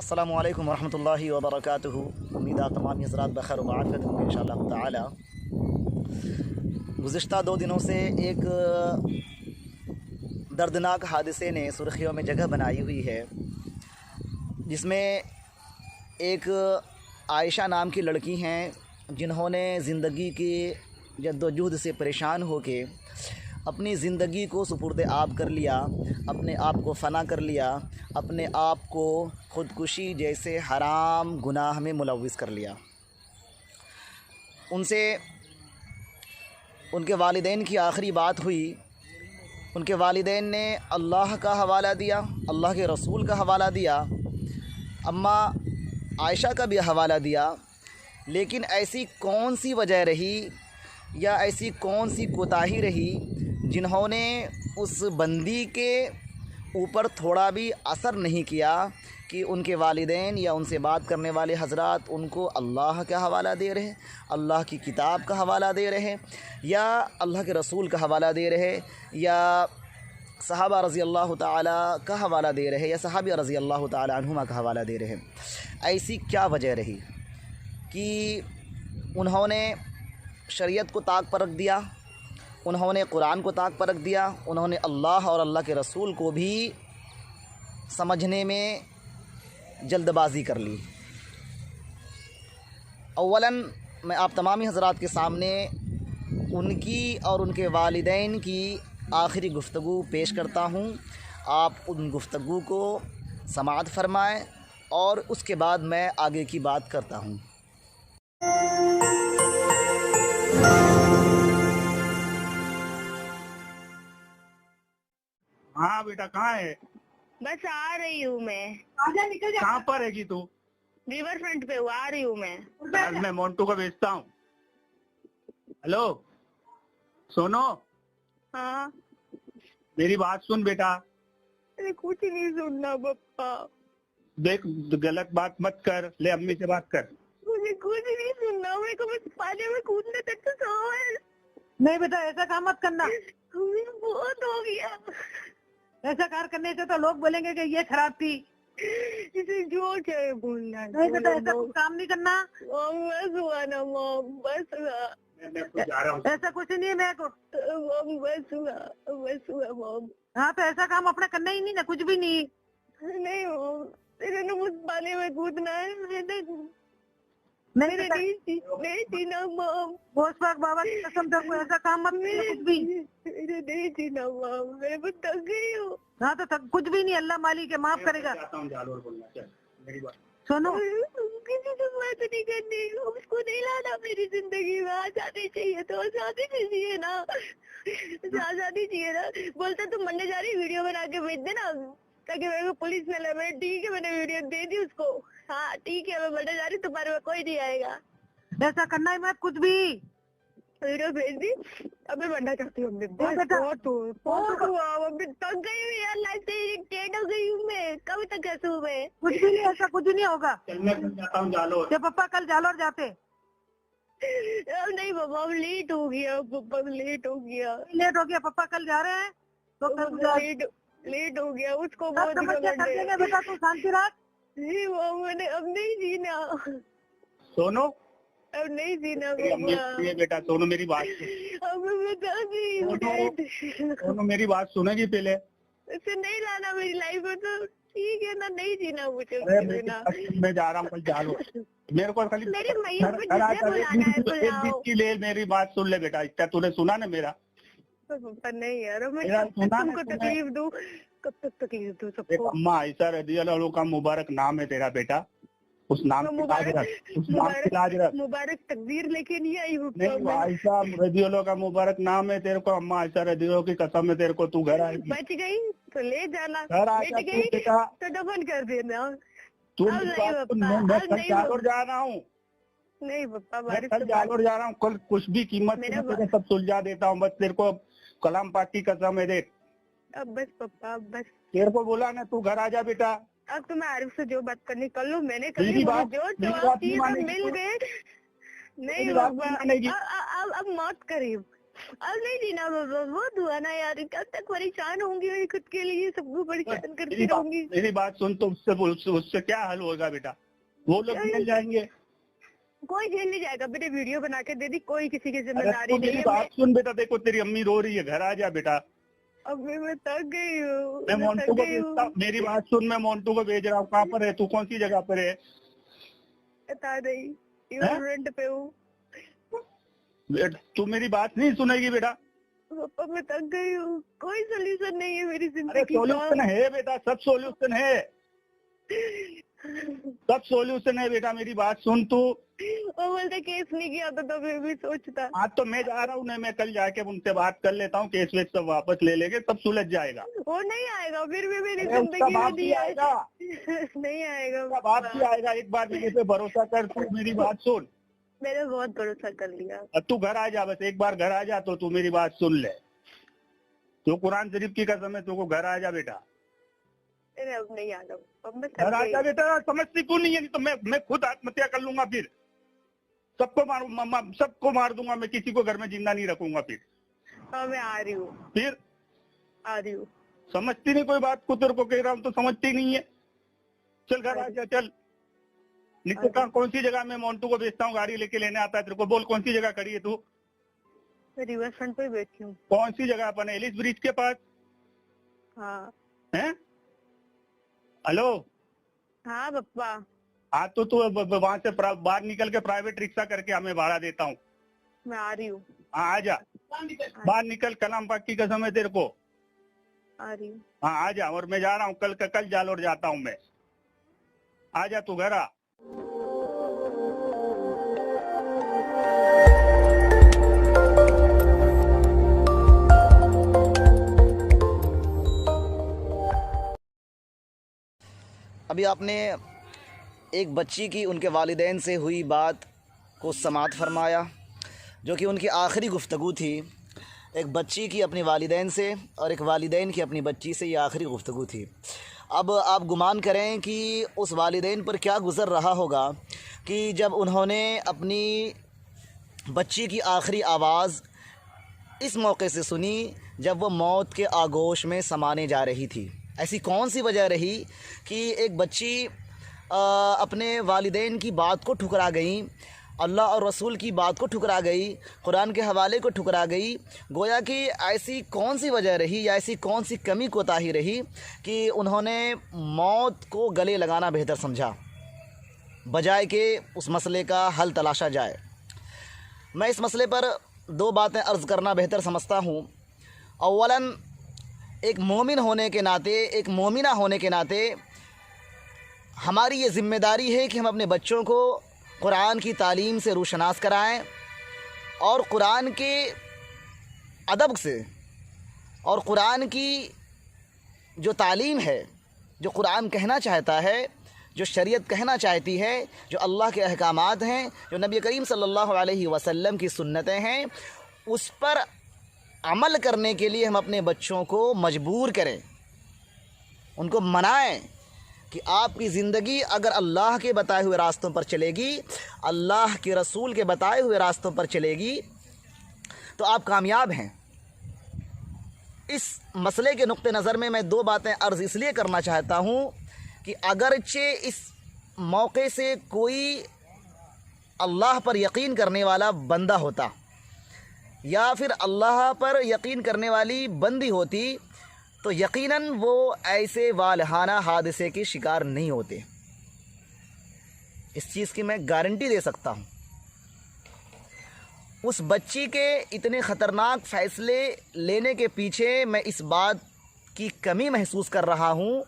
अस्सलामु अलैकुम वरहमतुल्लाहि वबरकातुहू। उम्मीद आप तमाम हज़रात बखैर वाफ़ियत होंगे इंशाअल्लाह ताला। गुज़िश्ता 2 दिनों से एक दर्दनाक हादसे ने सुर्खियों में जगह बनाई हुई है, जिसमें एक आयशा नाम की लड़की हैं जिन्होंने ज़िंदगी की जद्दोजहद से परेशान होके अपनी ज़िंदगी को सुपुर्द आब कर लिया, अपने आप को फ़ना कर लिया, अपने आप को ख़ुदकुशी जैसे हराम गुनाह में मुलव्विस कर लिया। उनसे उनके वालिदैन की आखिरी बात हुई। उनके वालिदैन ने अल्लाह का हवाला दिया, अल्लाह के रसूल का हवाला दिया, अम्मा आयशा का भी हवाला दिया, लेकिन ऐसी कौन सी वजह रही या ऐसी कौन सी कोताही रही जिन्होंने उस बंदी के ऊपर थोड़ा भी असर नहीं किया कि उनके वालिदैन या उनसे बात करने वाले हज़रात उनको अल्लाह का हवाला दे रहे, अल्लाह की किताब का हवाला दे रहे, या अल्लाह के रसूल का हवाला दे रहे, या सहाबा रज़ी अल्लाह ताला का हवाला दे रहे, या सहाबी रज़ी अल्लाह ताला अन्हुमा का हवाला दे रहे। ऐसी क्या वजह रही कि उन्होंने शरीयत को ताक पर रख दिया, उन्होंने कुरान को ताक पर रख दिया, उन्होंने अल्लाह और अल्लाह के रसूल को भी समझने में जल्दबाज़ी कर ली। अव्वलन मैं आप तमामी हज़रात के सामने उनकी और उनके वालिदैन की आखिरी गुफ्तगू पेश करता हूँ। आप उन गुफ्तगू को समाअत फरमाएँ और उसके बाद मैं आगे की बात करता हूँ। हाँ बेटा, कहाँ है? बस आ रही हूँ मैं। आजा निकल जा। कहाँ पर है तू? रिवर फ्रंट पे आ रही हूँ मैं। आज मैं मोन्टू को भेजता हूँ। हेलो सोनो, हाँ, मेरी बात सुन बेटा। अरे कुछ नहीं सुनना पप्पा, देख, गलत बात मत कर, ले अम्मी से बात कर। मुझे कुछ नहीं सुनना। मेरे को बस पानी में कूदने तक तो सो है। नहीं बेटा, ऐसा काम मत करना। मुझे बहुत हो गया। ऐसा कार करने से तो लोग बोलेंगे कि ये खराब थी। इसे जो चाहे बोलना। नहीं बेटा, ऐसा कुछ काम नहीं करना। बस हुआ ना मॉम, बस हुआ। मैं खुद जा रहा हूँ। ऐसा कुछ नहीं है मेरे को। मॉम बस हुआ मॉम। हाँ तो ऐसा काम अपना करना ही नहीं ना, कुछ भी नहीं। नहीं मॉम, तेरे ने मुझ पानी में कूदना है। मैंने नहीं बेटा, नहीं जीना मॉम। बोस पाक बाबा की कसम से कोई ऐसा काम मत करना, कुछ भी। मेरे नहीं जीना मॉम, मैं बहुत थक गई हूँ। हाँ तो कुछ भी नहीं, अल्लाह मालिक है, माफ करेगा। जाता हूँ, जालोर बोलना। चल मेरी बात सुनो, किसी से बात नहीं करनी, उसको नहीं लाना मेरी जिंदगी में। आजादी चाहिए तो आजादी चाहिए ना, आजादी चाहिए ना। बोलता तुम मरने जा रही, वीडियो बना के भेज देना ताकि मेरे को पुलिस न ले। मैंने ठीक है, मैंने वीडियो दे दी उसको। हाँ ठीक है, मैं मरने जा रही, तुम्हारे में कोई नहीं आएगा। ऐसा करना ही मत कुछ भी। वीडियो भेज दी। अब मैं बनना चाहती हूँ। अभी थक गई हूँ यार, लाइफ से इरिटेट हो गई हूँ मैं। कब तक हंसूँ मैं? कुछ भी नहीं, ऐसा कुछ नहीं होगा। चल मैं खुद जाता हूँ जालोर। जब पापा कल जालोर जाते। अब नहीं पापा, अब लेट हो गया पापा, लेट हो गया। लेट हो गया, पापा कल जा रहे हैं तो कल लेट हो गया। उसको सब बहुत समस्या कर देंगे बेटा, तू शांति रख। जी वो मैंने अब नहीं जीना, सोनो, अब नहीं जीना मेरी अम्मी सुनिए बेटा। सोनो मेरी बात सुन। अब मैं बता दी। सोनो मेरी बात सुनेगी पहले। इसे नहीं लाना मेरी लाइफ में तो ठीक है ना, नहीं जीना मुझे। मैं जा रहा हूँ कल जालोर। मेरे को खाली मेरी मैया को जिसे बुलाना है बुलाओ। की ले, मेरी बात सुन ले बेटा। इतना तूने सुना ना मेरा? नहीं यार, मैं मेरा सुना तुमको ना तकलीफ दूं? कब तक तकलीफ दूं एक सबको? अम्मा आयशा रज़ियल्लाहु का मुबारक नाम है तेरा बेटा। उस नाम की लाज रख, उस नाम की लाज रख। मुबारक तकदीर लेके नहीं आई हूँ। नहीं, आयशा रज़ियल्लाहु का मुबारक नाम है तेरे को। अम्मा आयशा रज़ियल्लाहु की कसम है तेरे को, तू घर आएगी। बच गई तो ले जाना, घर आ बच जा गई तू बेटा। तो दफन कर देना। तू अब नहीं पप्पा, मैं अब कल नहीं जालोर जा रहा हूँ। नहीं पप्पा, मैं बारिश कल जालोर जा रहा हूँ। कल कुछ भी कीमत से मैं तेरे सब सुलझा देता हूँ। बस तेरे को कलाम पाक की कसम है। देख, अब बस पप्पा, अब बस। तेरे को बोला ना, तू घर आ जा बेटा। अब तुम्हें आरिफ से जो बात करनी कर लो। मैंने मेरी कभी बात जो नहीं जवाब दिए सब मानेगी मिल तू। गए। नहीं मेरी बात पप्पा, नहीं मानेगी। अब मौत करीब। अब नहीं जीना बाबा, बहुत हुआ ना यार, कब तक परेशान होंगी मैं खुद के लिए, सबको परेशान करती रहूंगी। मेरी बात सुन, तो उससे क्या हल होगा बेटा? वो लोग मिल जाएंगे। कोई झेल नहीं जाएगा बेटे, वीडियो बना के दे दी, कोई किसी की अरे जिम्मेदारी तो नहीं मेरी है। बात सुन बेटा, देखो तेरी अम्मी रो रही है, घर आ जा बेटा। अभी मैं थक गई हूँ, मैं मैं मोन्टू थक को गई हूँ। भेजता हूँ, मेरी बात सुन, मैं मोन्टू को भेज रहा हूँ। कहाँ पर है तू? कौन सी जगह पर है? बता नहीं, हैं? रेंट पे हूँ। तू मेरी बात नहीं सुनेगी बेटा। पापा मैं थक गई हूँ, कोई सोल्यूशन नहीं है मेरी अरे जिंदगी सोल्यूशन का। है बेटा, सब सोल्यूशन है, सब सोल्यूशन है बेटा। मेरी बात सुन तू। वो बोलते केस नहीं किया था तो मैं भी सोचता। आज तो मैं जा रहा हूँ, मैं कल जाके उनसे बात कर लेता हूँ, केस वेस सब वापस ले लेंगे, सब सुलझ जाएगा। वो नहीं आएगा, फिर भी मेरी अरे उसका जिंदगी में बाप भी नहीं आएगा, नहीं आएगा। उसका बाप भी आएगा। एक बार मेरे पे भरोसा कर तू, मेरी बात सुन। मैंने बहुत भरोसा कर लिया। अब तू घर आ जा, बस एक बार घर आ जा तो तू मेरी बात सुन ले। तो कुरान शरीफ की कसम है, तू घर आ जा बेटा, अरे अब नहीं आना, अब मैं घर थक आ गई। जा बेटा। समझती क्यों नहीं है? नहीं तो मैं खुद आत्महत्या कर लूंगा, फिर सबको मार दूंगा मैं, किसी को घर में जिंदा नहीं रखूंगा फिर। हाँ मैं आ रही हूँ, फिर आ रही हूँ। समझती नहीं कोई बात को, तेरे को कह रहा हूँ तो समझती नहीं है। चल घर आ जा, चल। निकल कहाँ, कौन सी जगह? मैं मोन्टू को भेजता हूँ, गाड़ी लेके लेने आता है तेरे को। बोल कौन सी जगह खड़ी है तू? मैं रिवर फ्रंट पे बैठी हूँ। कौन सी जगह? अपन एलिस ब्रिज के पास हाँ है। हेलो, हाँ पप्पा। हाँ तो तू वहां से बाहर निकल के प्राइवेट रिक्शा करके हमें भाड़ा देता हूँ। मैं आ रही हूँ, हाँ आ जा, बाहर निकल, कलाम पाक की कसम है तेरे को। आ रही हूँ। हाँ आ जा, और मैं जा रहा हूँ कल जालोर जाता हूँ मैं। आ जा तू घर आ। अभी आपने एक बच्ची की उनके वालिदैन से हुई बात को समाअत फरमाया, जो कि उनकी आखिरी गुफ्तगू थी। एक बच्ची की अपने वालिदैन से और एक वालिदैन की अपनी बच्ची से ये आखिरी गुफ्तगू थी। अब आप गुमान करें कि उस वालिदैन पर क्या गुज़र रहा होगा कि जब उन्होंने अपनी बच्ची की आखिरी आवाज़ इस मौके से सुनी जब वो मौत के आगोश में समाने जा रही थी। ऐसी कौन सी वजह रही कि एक बच्ची अपने वालिदैन की बात को ठुकरा गई, अल्लाह और रसूल की बात को ठुकरा गई, कुरान के हवाले को ठुकरा गई। गोया कि ऐसी कौन सी वजह रही या ऐसी कौन सी कमी कोताही रही कि उन्होंने मौत को गले लगाना बेहतर समझा, बजाय कि उस मसले का हल तलाशा जाए। मैं इस मसले पर दो बातें अर्ज़ करना बेहतर समझता हूँ। अव्वलन, एक मोमिन होने के नाते, एक मोमिना होने के नाते हमारी ये ज़िम्मेदारी है कि हम अपने बच्चों को कुरान की तालीम से रोशनास कराएं और कुरान के अदब से और कुरान की जो तालीम है, जो कुरान कहना चाहता है, जो शरीयत कहना चाहती है, जो अल्लाह के अहकामात हैं, जो नबी करीम सल्लल्लाहु अलैहि वसल्लम की सुन्नतें हैं, उस पर अमल करने के लिए हम अपने बच्चों को मजबूर करें, उनको मनाएं कि आपकी ज़िंदगी अगर अल्लाह के बताए हुए रास्तों पर चलेगी, अल्लाह के रसूल के बताए हुए रास्तों पर चलेगी, तो आप कामयाब हैं। इस मसले के नुक्ते नज़र में मैं दो बातें अर्ज़ इसलिए करना चाहता हूँ कि अगरचे इस मौके से कोई अल्लाह पर यकीन करने वाला बंदा होता या फिर अल्लाह पर यकीन करने वाली बंदी होती, तो यकीनन वो ऐसे वालहाना हादसे के शिकार नहीं होते। इस चीज़ की मैं गारंटी दे सकता हूँ। उस बच्ची के इतने ख़तरनाक फ़ैसले लेने के पीछे मैं इस बात की कमी महसूस कर रहा हूँ,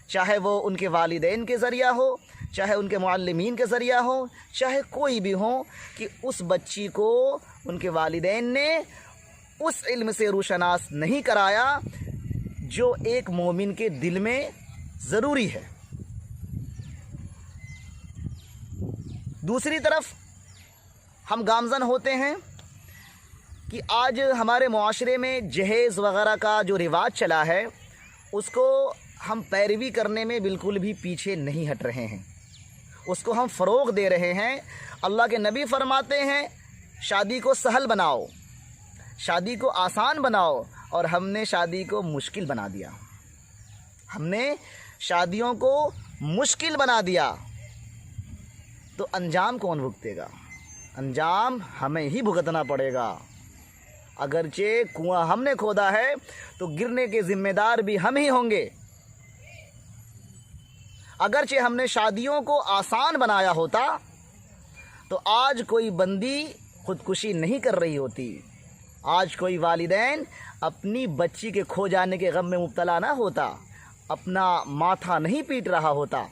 चाहे वो उनके वालिदैन के ज़रिया हो, चाहे उनके मुअल्लिमीन के ज़रिया हो, चाहे कोई भी हो, कि उस बच्ची को उनके वालिदैन ने उस इल्म से रोशनास नहीं कराया जो एक मोमिन के दिल में ज़रूरी है। दूसरी तरफ हम गामज़न होते हैं कि आज हमारे मुआशरे में जहेज़ वग़ैरह का जो रिवाज चला है, उसको हम पैरवी करने में बिल्कुल भी पीछे नहीं हट रहे हैं, उसको हम फ़रोग़ दे रहे हैं। अल्लाह के नबी फरमाते हैं शादी को सहल बनाओ, शादी को आसान बनाओ और हमने शादी को मुश्किल बना दिया। हमने शादियों को मुश्किल बना दिया, तो अंजाम कौन भुगतेगा? अंजाम हमें ही भुगतना पड़ेगा। अगरचे कुआं हमने खोदा है तो गिरने के जिम्मेदार भी हम ही होंगे। अगरचे हमने शादियों को आसान बनाया होता तो आज कोई बंदी खुदकुशी नहीं कर रही होती, आज कोई वालिदैन अपनी बच्ची के खो जाने के गम में मुब्तला ना होता, अपना माथा नहीं पीट रहा होता।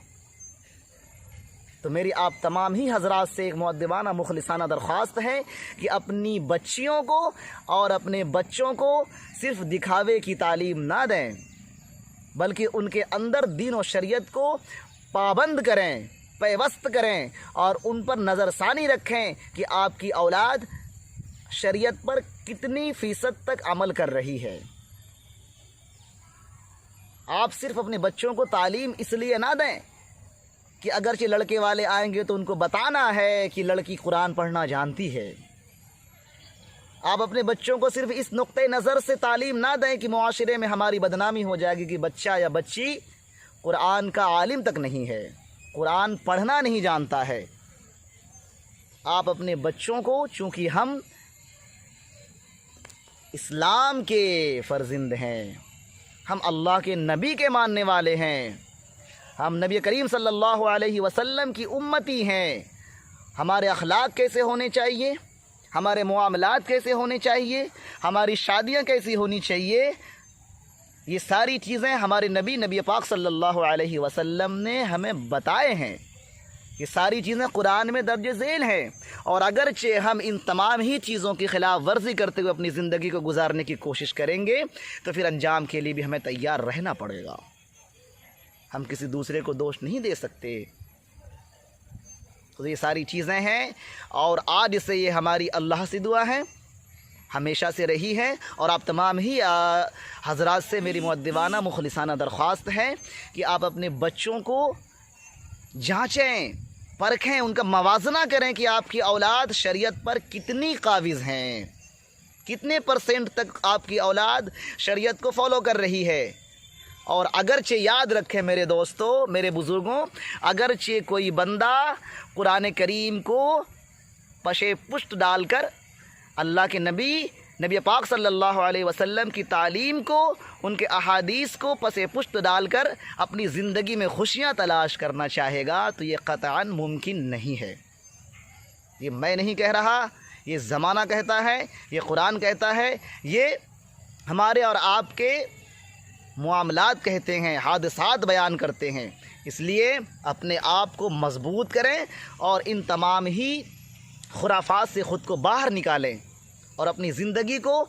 तो मेरी आप तमाम ही हजरात से एक मुअद्दिबाना मुखलिसाना दरख्वास्त है कि अपनी बच्चियों को और अपने बच्चों को सिर्फ दिखावे की तालीम ना दें, बल्कि उनके अंदर दीन और शरीयत को पाबंद करें, पैवस्त करें और उन पर नज़रसानी रखें कि आपकी औलाद शरीयत पर कितनी फ़ीसद तक अमल कर रही है। आप सिर्फ अपने बच्चों को तालीम इसलिए ना दें कि अगरचे लड़के वाले आएंगे तो उनको बताना है कि लड़की कुरान पढ़ना जानती है। आप अपने बच्चों को सिर्फ इस नुक्ते नज़र से तालीम ना दें कि मुआशरे में हमारी बदनामी हो जाएगी कि बच्चा या बच्ची कुरान का आलिम तक नहीं है, कुरान पढ़ना नहीं जानता है। आप अपने बच्चों को, चूँकि हम इस्लाम के फ़र्जिंद हैं, हम अल्लाह के नबी के मानने वाले हैं, हम नबी करीम सल्लल्लाहु अलैहि वसल्लम की उम्मती हैं, हमारे अखलाक कैसे होने चाहिए, हमारे मुआमलात कैसे होने चाहिए, हमारी शादियां कैसी होनी चाहिए, ये सारी चीज़ें हमारे नबी पाक सल्लल्लाहु अलैहि वसल्लम ने हमें बताए हैं। ये सारी चीज़ें कुरान में दर्ज झेल हैं। और अगरचे हम इन तमाम ही चीज़ों की खिलाफ वर्जी करते हुए अपनी ज़िंदगी को गुजारने की कोशिश करेंगे तो फिर अंजाम के लिए भी हमें तैयार रहना पड़ेगा। हम किसी दूसरे को दोष नहीं दे सकते। तो ये सारी चीज़ें हैं और आज से ये हमारी अल्लाह से दुआ है, हमेशा से रही है। और आप तमाम ही हजरात से मेरी मुअद्दिबाना मुखलिसाना दरख्वास्त है कि आप अपने बच्चों को जांचें, परखें, उनका मवाजना करें कि आपकी औलाद शरीयत पर कितनी काबिज़ हैं, कितने % तक आपकी औलाद शरीयत को फॉलो कर रही है। और अगरचे याद रखें मेरे दोस्तों, मेरे बुज़ुर्गों, अगरचे कोई बंदा कुरान करीम को पशे पुष्ट डालकर अल्लाह के नबी पाक सल्लल्लाहु अलैहि वसल्लम की तालीम को, उनके अहादीस को पसे पुष्ट डालकर अपनी ज़िंदगी में खुशियाँ तलाश करना चाहेगा तो ये क़तअन मुमकिन नहीं है। ये मैं नहीं कह रहा, ये ज़माना कहता है, ये कुरान कहता है, ये हमारे और आपके मुआमलात कहते हैं, हादसात बयान करते हैं। इसलिए अपने आप को मजबूत करें और इन तमाम ही खुराफात से ख़ुद को बाहर निकालें और अपनी ज़िंदगी को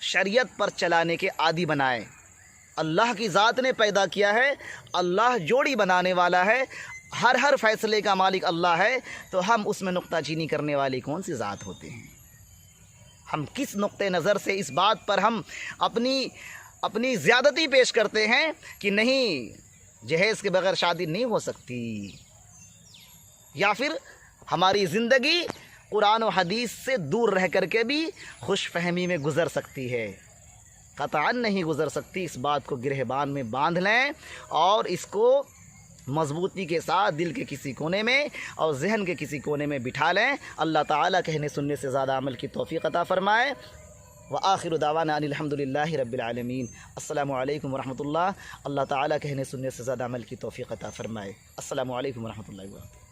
शरीयत पर चलाने के आदी बनाएं। अल्लाह की ज़ात ने पैदा किया है, अल्लाह जोड़ी बनाने वाला है, हर फ़ैसले का मालिक अल्लाह है, तो हम उसमें नुक्ताचीनी करने वाली कौन सी ज़ात होते हैं? हम किस नुक्ते नज़र से इस बात पर हम अपनी ज़्यादती पेश करते हैं कि नहीं, जहेज़ के बगैर शादी नहीं हो सकती, या फिर हमारी ज़िंदगी कुरान और हदीस से दूर रह करके भी खुश फहमी में गुज़र सकती है? क़तअन नहीं गुज़र सकती। इस बात को गिरहबान में बांध लें और इसको मजबूती के साथ दिल के किसी कोने में और जहन के किसी कोने में बिठा लें। अल्लाह ताला कहने सुनने से ज़्यादा अमल की तौफ़ीक़ अता फ़रमाए। व आखिरु दावाना अनिल हम्दुलिल्लाहि रब्बिल आलमीन। अस्सलामु अलैकुम व रहमतुल्लाह। अल्लाह ताला कहने सुनने से ज़्यादा अमल की तौफ़ीक़ अता फ़रमाए। अस्सलामु अलैकुम व रहमतुल्लाहि व बरकातुहू।